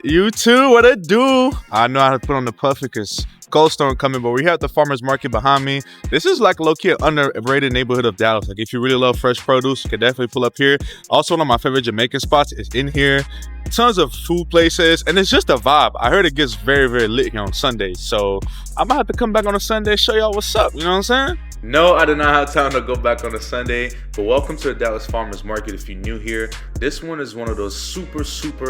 You too, what it do? I know how to put on the puffy because Cold Storm coming, but we're here at the farmer's market behind me. This is like low-key an underrated neighborhood of Dallas. Like if you really love fresh produce, you can definitely pull up here. Also, one of my favorite Jamaican spots is in here. Tons of food places, and it's just a vibe. I heard it gets very, very lit here on Sundays. So I might have to come back on a Sunday, show y'all what's up, you know what I'm saying? No, I did not have time to go back on a Sunday, but welcome to the Dallas Farmers Market. If you're new here, this one is one of those super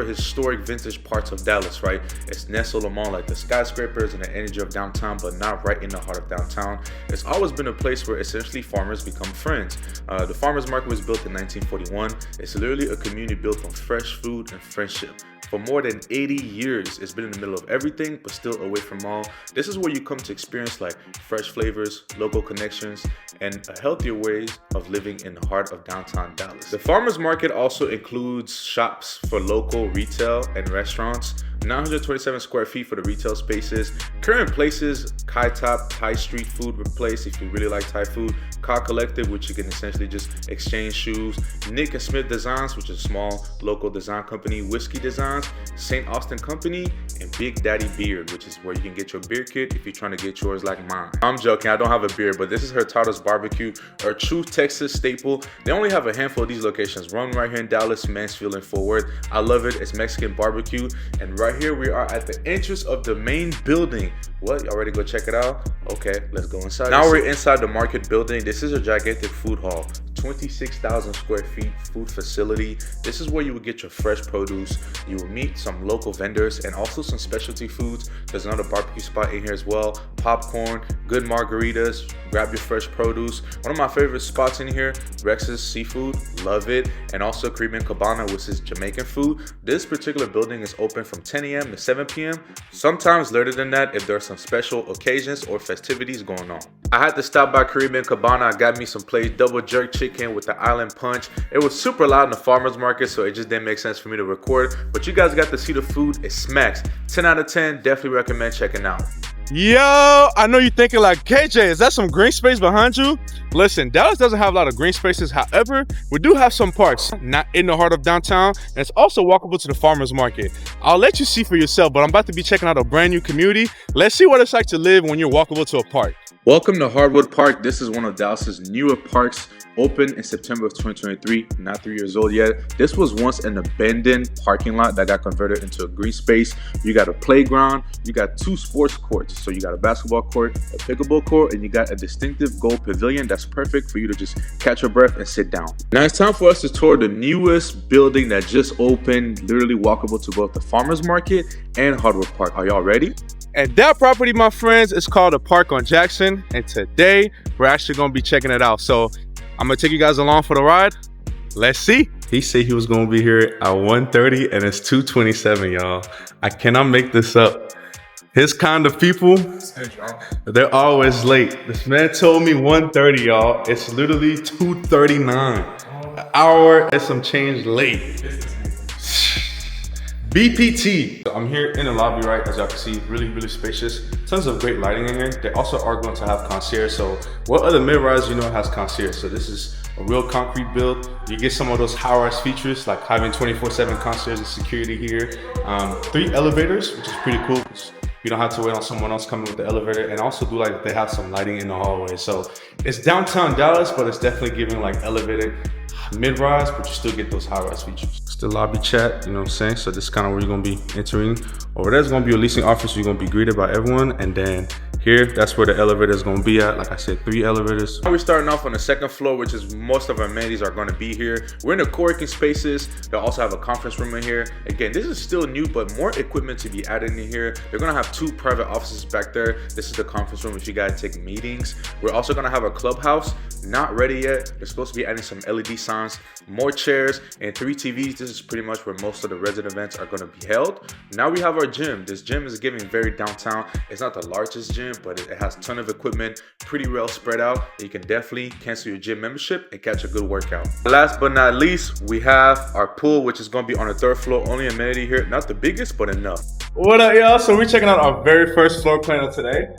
historic vintage parts of Dallas, right? It's nestled among like the skyscrapers and the energy of downtown, but not right in the heart of downtown. It's always been a place where essentially farmers become friends. The Farmers Market was built in 1941. It's literally a community built on fresh food and friendship. For more than 80 years, it's been in the middle of everything, but still away from all. This is where you come to experience like fresh flavors, local connections, and a healthier ways of living in the heart of downtown Dallas. The farmers market also includes shops for local retail and restaurants, 927 square feet for the retail spaces. Current places, Kai Top, Thai street food place if you really like Thai food. Car Collective, which you can essentially just exchange shoes. Nick and Smith Designs, which is a small local design company. Whiskey Designs, St. Austin Company, and Big Daddy Beard, which is where you can get your beer kit if you're trying to get yours like mine. I'm joking, I don't have a beard, but this is Hurtado's Barbecue, a true Texas staple. They only have a handful of these locations, one right here in Dallas, Mansfield, and Fort Worth. I love it. It's Mexican barbecue, and right here we are at the entrance of the main building. What, y'all ready to go check it out? Okay, let's go inside. Now we're inside the market building. This is a gigantic food hall, 26,000 square feet food facility. This is where you would get your fresh produce. You will meet some local vendors and also some specialty foods. There's another barbecue spot in here as well. Popcorn, good margaritas, grab your fresh produce. One of my favorite spots in here, Rex's Seafood, love it. And also Caribbean Cabana, which is Jamaican food. This particular building is open from 10 a.m. to 7 p.m. Sometimes later than that if there's some special occasions or festivities going on. I had to stop by Caribbean Cabana. I got me some plates, double jerk chicken with the island punch. It was super loud in the farmers market, so it just didn't make sense for me to record, but you guys got to see the food. It smacks. 10 out of 10, definitely recommend checking out. Yo, I know you're thinking like, KJ, is that some green space behind you? Listen, Dallas doesn't have a lot of green spaces. However, we do have some parks, not in the heart of downtown, and it's also walkable to the farmers market. I'll let you see for yourself, but I'm about to be checking out a brand new community. Let's see what it's like to live when you're walkable to a park. Welcome to Hardwood Park. This is one of Dallas's newer parks, opened in September of 2023, not 3 years old yet. This was once an abandoned parking lot that got converted into a green space. You got a playground, you got 2 sports courts. So you got a basketball court, a pickleball court, and you got a distinctive gold pavilion that's perfect for you to just catch your breath and sit down. Now it's time for us to tour the newest building that just opened, literally walkable to both the farmers market and Hardwood Park. Are y'all ready? And that property, my friends, is called the Park on Jackson. And today, we're actually going to be checking it out. So I'm going to take you guys along for the ride. Let's see. He said he was going to be here at 1:30 and it's 2:27, y'all. I cannot make this up. His kind of people, they're always late. This man told me 1:30, y'all. It's literally 2:39. An hour and some change late. BPT. I'm here in the lobby, right? As y'all can see, really spacious. Tons of great lighting in here. They also are going to have concierge. So what other mid-rise you know has concierge? So this is a real concrete build. You get some of those high-rise features like having 24/7 concierge and security here. 3 elevators, which is pretty cool. You don't have to wait on someone else coming with the elevator, and also do like they have some lighting in the hallway. So it's downtown Dallas, but it's definitely giving like elevated mid-rise, but you still get those high-rise features. It's the lobby chat, you know what I'm saying? So this is kind of where you're gonna be entering. Over there's gonna be a leasing office, you're gonna be greeted by everyone, and then here, that's where the elevator is gonna be at. Like I said, 3 elevators. Now we're starting off on the 2nd floor, which is most of our amenities are gonna be here. We're in the co-working spaces. They'll also have a conference room in here. Again, this is still new, but more equipment to be added in here. They're gonna have 2 private offices back there. This is the conference room if you guys take meetings. We're also gonna have a clubhouse, not ready yet. They're supposed to be adding some LED signs, more chairs, and 3 TVs. This is pretty much where most of the resident events are gonna be held. Now we have our gym. This gym is giving very downtown. It's not the largest gym, but it has a ton of equipment, pretty well spread out. You can definitely cancel your gym membership and catch a good workout. Last but not least, we have our pool, which is going to be on the 3rd floor. Only amenity here, not the biggest, but enough. What up, y'all? So we're checking out our very first floor plan of today.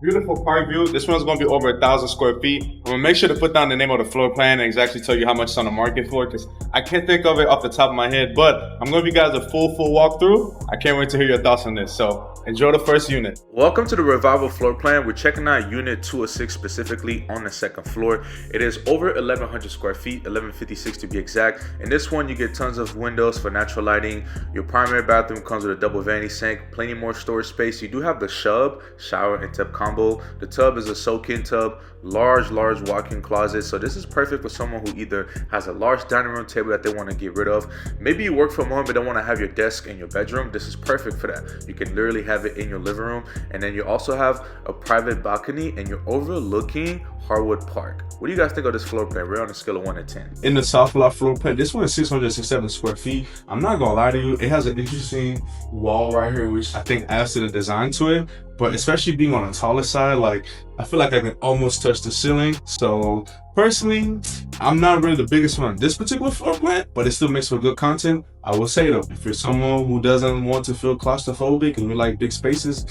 Beautiful park view. This one's gonna be over 1,000 square feet. I'm gonna make sure to put down the name of the floor plan and exactly tell you how much it's on the market for, because I can't think of it off the top of my head, but I'm gonna give you guys a full walkthrough. I can't wait to hear your thoughts on this. So enjoy the first unit. Welcome to the Revival floor plan. We're checking out unit 206 specifically on the second floor. It is over 1,100 square feet, 1,156 to be exact. In this one, you get tons of windows for natural lighting. Your primary bathroom comes with a double vanity sink, plenty more storage space. You do have the shub, shower and tub combo. The tub is a soak-in tub, large walk-in closet. So this is perfect for someone who either has a large dining room table that they want to get rid of. Maybe you work from home but don't want to have your desk in your bedroom. This is perfect for that. You can literally have it in your living room, and then you also have a private balcony and you're overlooking Hardwood Park. What do you guys think of this floor plan? We're on a scale of 1 to 10. In the South Loft floor plan, this one is 667 square feet. I'm not gonna lie to you, it has an interesting wall right here, which I think adds to the design to it. But especially being on the taller side, like I feel like I can almost touch the ceiling. So personally, I'm not really the biggest fan of this particular floor plan, but it still makes for good content. I will say though, if you're someone who doesn't want to feel claustrophobic and you like big spaces,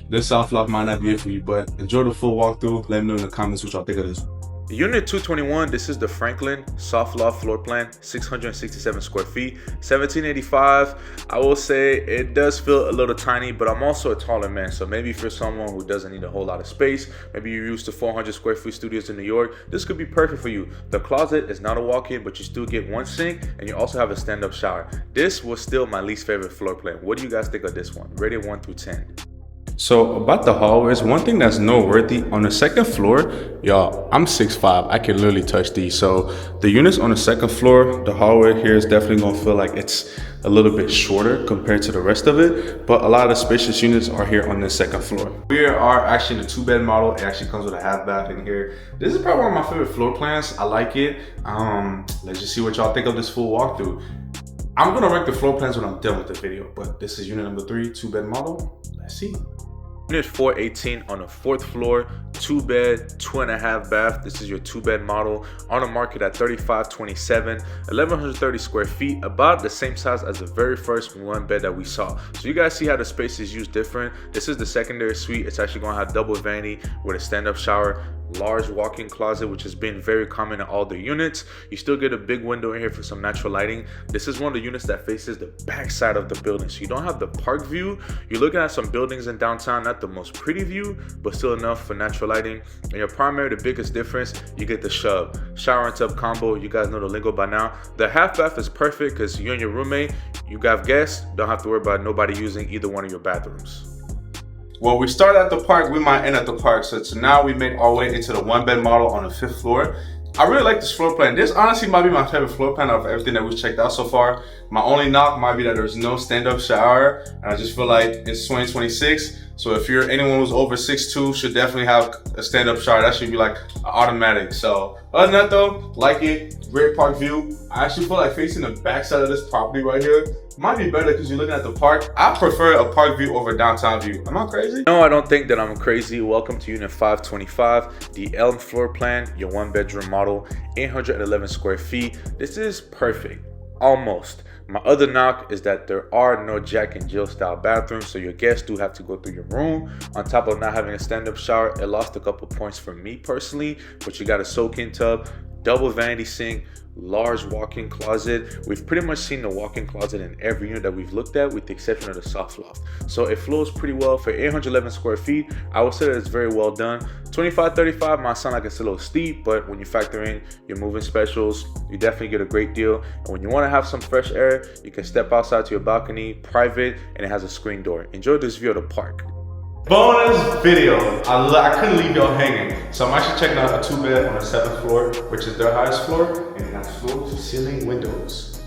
this South Loft might not be it for you. But enjoy the full walkthrough. Let me know in the comments what y'all think of this. Unit 221, this is the Franklin Soft Loft floor plan, 667 square feet, 1785. I will say it does feel a little tiny, but I'm also a taller man. So maybe if you're someone who doesn't need a whole lot of space, maybe you're used to 400 square feet studios in New York, this could be perfect for you. The closet is not a walk-in, but you still get one sink and you also have a stand-up shower. This was still my least favorite floor plan. What do you guys think of this one? Rated 1 through 10. So about the hallways, one thing that's noteworthy, on the second floor, y'all, I'm 6'5", I can literally touch these. So the units on the second floor, the hallway here is definitely gonna feel like it's a little bit shorter compared to the rest of it, but a lot of the spacious units are here on the second floor. We are actually in a 2-bed model. It actually comes with a half bath in here. This is probably one of my favorite floor plans. I like it. Let's just see what y'all think of this full walkthrough. I'm gonna rank the floor plans when I'm done with the video, but this is unit number 3, 2-bed model. Let's see. Unit 418 on the 4th floor, 2-bed, 2.5 bath. This is your 2-bed model on the market at $35.27, 1,130 square feet, about the same size as the very first 1-bed that we saw. So you guys see how the space is used different. This is the secondary suite. It's actually going to have double vanity with a stand-up shower, large walk-in closet, which has been very common in all the units. You still get a big window in here for some natural lighting. This is one of the units that faces the back side of the building, so you don't have the park view. You're looking at some buildings in downtown, not the most pretty view, but still enough for natural lighting. And your primary, the biggest difference, you get the shub, shower and tub combo. You guys know the lingo by now. The half bath is perfect because you and your roommate, you got guests, don't have to worry about nobody using either one of your bathrooms. Well, we started at the park, we might end at the park. So now we make our way into the 1-bed model on the 5th floor. I really like this floor plan. This honestly might be my favorite floor plan of everything that we've checked out so far. My only knock might be that there's no stand-up shower, and I just feel like it's 2026. So if you're anyone who's over 6'2", should definitely have a stand-up shower. That should be like an automatic. So other than that though, like it, great park view. I actually feel like facing the back side of this property right here might be better because you're looking at the park. I prefer a park view over downtown view. Am I crazy? No, I don't think that I'm crazy. Welcome to unit 525, the Elm floor plan, your 1-bedroom model, 811 square feet. This is perfect, almost. My other knock is that there are no Jack and Jill style bathrooms, so your guests do have to go through your room. On top of not having a stand-up shower, it lost a couple points for me personally, but you got a soak-in tub, double vanity sink, large walk-in closet. We've pretty much seen the walk-in closet in every unit that we've looked at with the exception of the soft loft. So it flows pretty well for 811 square feet. I would say that it's very well done. 2535 might sound like it's a little steep, but when you factor in your moving specials, you definitely get a great deal. And when you want to have some fresh air, you can step outside to your balcony, private, and it has a screen door. Enjoy this view of the park. Bonus video. I couldn't leave y'all hanging. So I'm actually checking out a 2-bed on the 7th floor, which is their highest floor, and it has floor-to-ceiling windows.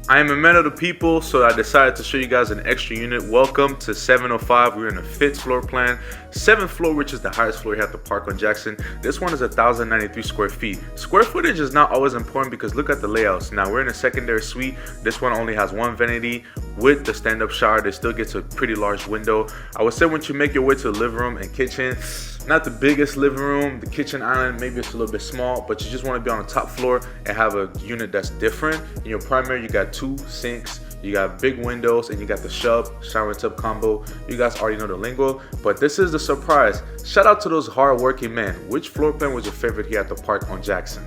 I am a man of the people, so I decided to show you guys an extra unit. Welcome to 705. We're in the 5th floor plan. 7th floor, which is the highest floor here at the Park on Jackson. This one is 1,093 square feet. Square footage is not always important because look at the layouts. Now we're in a secondary suite. This one only has one vanity with the stand-up shower. This still gets a pretty large window. I would say once you make your way to the living room and kitchen, not the biggest living room, the kitchen island, maybe it's a little bit small, but you just want to be on the top floor and have a unit that's different. In your primary, you got 2 sinks, You got big windows, and you got the shower and tub combo. You guys already know the lingo, but this is the surprise. Shout out to those hard-working men. Which floor plan was your favorite here at the park on Jackson?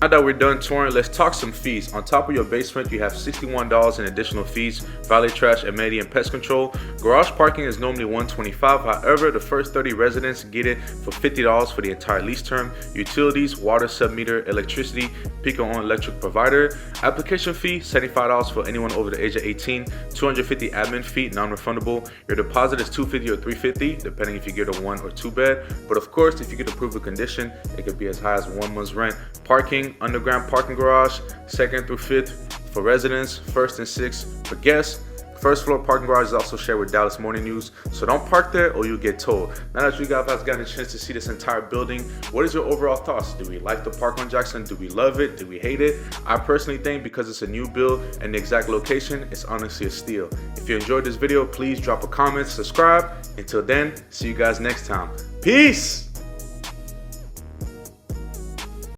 Now that we're done touring, let's talk some fees. On top of your base rent, you have $61 in additional fees, valet, trash, amenity, and pest control. Garage parking is normally $125. However, the first 30 residents get it for $50 for the entire lease term. Utilities, water, submeter, electricity, pick your own electric provider. Application fee, $75 for anyone over the age of 18. $250 admin fee, non-refundable. Your deposit is $250 or $350, depending if you get a 1 or 2 bed. But of course, if you get approved with condition, it could be as high as 1 month's rent. Parking, underground parking garage, 2nd through 5th for residents, 1st and 6th for guests. First floor parking garage is also shared with Dallas Morning News, so don't park there or you'll get towed. Now that you guys have gotten a chance to see this entire building, what is your overall thoughts? Do we like the park on Jackson? Do we love it? Do we hate it? I personally think because it's a new build and the exact location, it's honestly a steal. If you enjoyed this video, please drop a comment, subscribe. Until then, see you guys next time. Peace!